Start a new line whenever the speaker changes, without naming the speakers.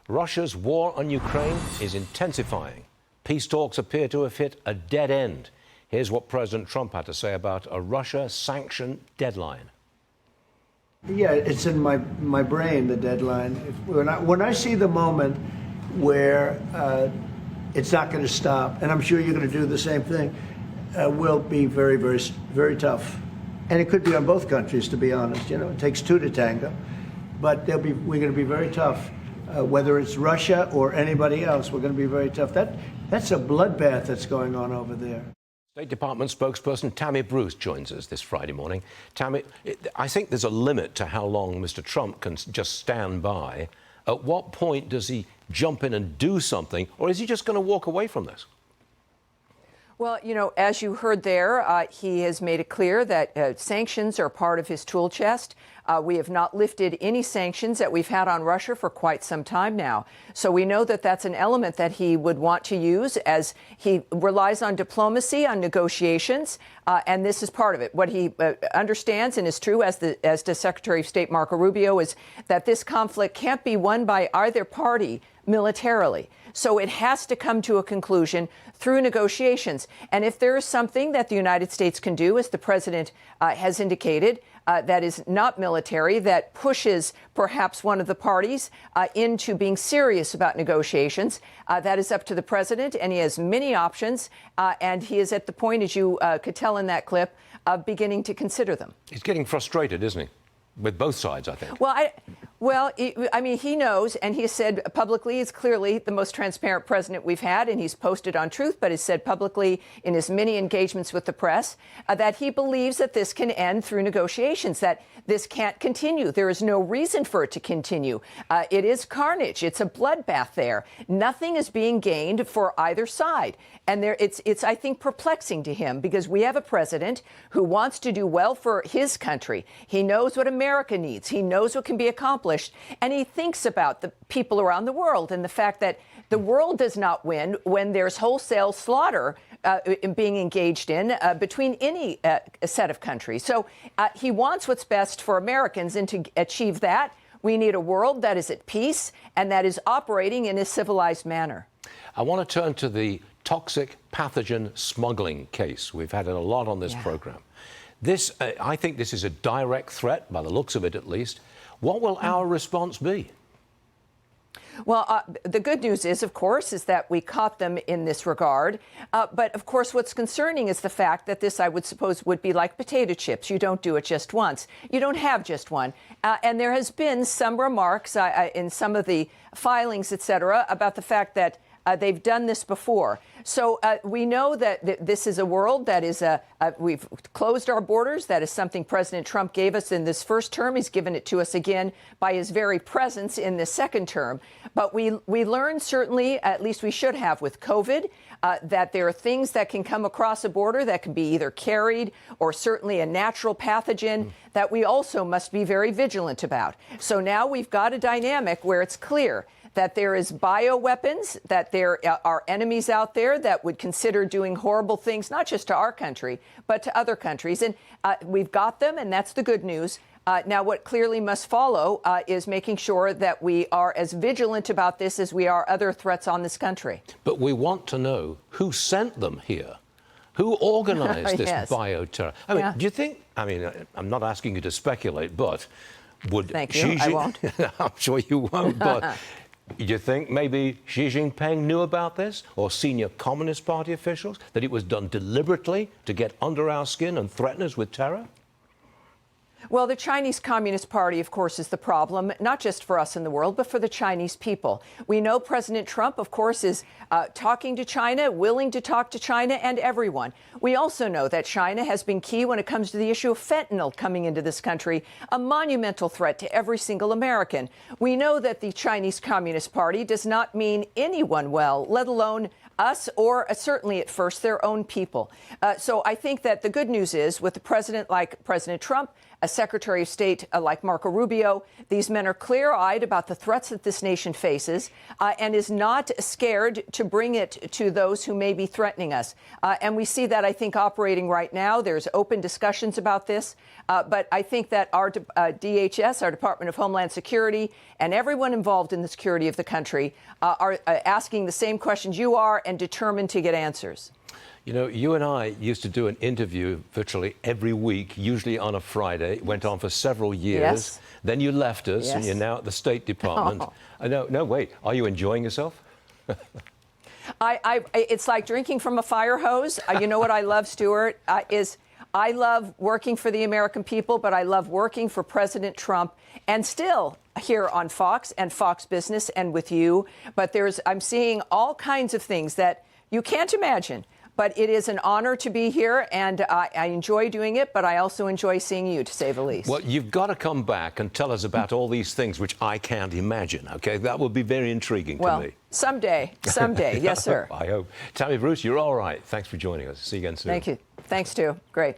Russia's war on Ukraine is intensifying. Peace talks appear to have hit a dead end. Here's what President Trump had to say about a Russia sanction deadline.
Yeah, it's in my brain, the deadline. When I see the moment where it's not going to stop, and I'm sure you're going to do the same thing, will be very, very, very tough. And it could be on both countries, to be honest. You know, it takes two to tango. But we're going to be very tough. Whether it's Russia or anybody else, we're going to be very tough. That's a bloodbath that's going on over there.
State Department spokesperson Tammy Bruce joins us this Friday morning. Tammy, I think there's a limit to how long Mr. Trump can just stand by. At what point does he jump in and do something, or is he just going to walk away from this?
Well, you know, as you heard there, he has made it clear that sanctions are part of his tool chest. We have not lifted any sanctions that we've had on Russia for quite some time now. So we know that that's an element that he would want to use as he relies on diplomacy, on negotiations, and this is part of it. What he understands and is true, as does Secretary of State Marco Rubio, is that this conflict can't be won by either party militarily. So it has to come to a conclusion through negotiations. And if there is something that the United States can do, as the president has indicated, that is not military, that pushes perhaps one of the parties into being serious about negotiations, that is up to the president, and he has many options, and he is at the point, as you could tell in that clip, of beginning to consider them.
He's getting frustrated, isn't he? With both sides, I think.
Well, I mean, he knows, and he has said publicly, he's clearly the most transparent president we've had, and he's posted on Truth, but has said publicly in his many engagements with the press that he believes that this can end through negotiations, that this can't continue. There is no reason for it to continue. It is carnage. It's a bloodbath there. Nothing is being gained for either side. And it's, I think, perplexing to him, because we have a president who wants to do well for his country. He knows what America needs. He knows what can be accomplished. And he thinks about the people around the world and the fact that the world does not win when there's wholesale slaughter being engaged in between any set of countries. So he wants what's best for Americans, and to achieve that, we need a world that is at peace and that is operating in a civilized manner.
I want to turn to the toxic pathogen smuggling case. We've had it a lot on this program. This, I think this is a direct threat, by the looks of it at least. What will our response be?
Well, the good news is, of course, is that we caught them in this regard. But, of course, what's concerning is the fact that this, I would suppose, would be like potato chips. You don't do it just once. You don't have just one. And there has been some remarks in some of the filings, et cetera, about the fact that they've done this before. So we know that this is a world that is we've closed our borders. That is something President Trump gave us in this first term. He's given it to us again by his very presence in the second term. But we learned, certainly, at least we should have with COVID, that there are things that can come across a border that can be either carried or certainly a natural pathogen that we also must be very vigilant about. So now we've got a dynamic where it's clear that there is bioweapons, that there are enemies out there that would consider doing horrible things, not just to our country, but to other countries. And we've got them, and that's the good news. Now, what clearly must follow is making sure that we are as vigilant about this as we are other threats on this country.
But we want to know who sent them here. Who organized this bioterror? I mean, do you think, I mean, I'm not asking you to speculate, but would
Thank you, I won't.
I'm sure you won't, but do you think maybe Xi Jinping knew about this, or senior Communist Party officials, that it was done deliberately to get under our skin and threaten us with terror?
Well, the Chinese Communist Party, of course, is the problem, not just for us in the world, but for the Chinese people. We know President Trump, of course, is talking to China, willing to talk to China and everyone. We also know that China has been key when it comes to the issue of fentanyl coming into this country, a monumental threat to every single American. We know that the Chinese Communist Party does not mean anyone well, let alone us or certainly at first their own people. So I think that the good news is, with a president like President Trump, a Secretary of State like Marco Rubio. These men are clear-eyed about the threats that this nation faces and is not scared to bring it to those who may be threatening us. And we see that, I think, operating right now. There's open discussions about this. But I think that our DHS, our Department of Homeland Security, and everyone involved in the security of the country are asking the same questions you are and determined to get answers.
You know, you and I used to do an interview virtually every week, usually on a Friday. It went on for several years.
Yes.
Then you left us,
Yes.
and you're now at the State Department.
Oh.
No, wait. Are you enjoying yourself?
It's like drinking from a fire hose. You know what I love, Stuart, is I love working for the American people, but I love working for President Trump and still here on Fox and Fox Business and with you. But I'm seeing all kinds of things that you can't imagine. But it is an honor to be here, and I enjoy doing it, but I also enjoy seeing you, to say the least.
Well, you've got to come back and tell us about all these things which I can't imagine, OK? That would be very intriguing to me.
Well, someday. Yes, sir.
I hope. Tammy Bruce, you're all right. Thanks for joining us. See you again soon.
Thank you. Thanks, too. Great.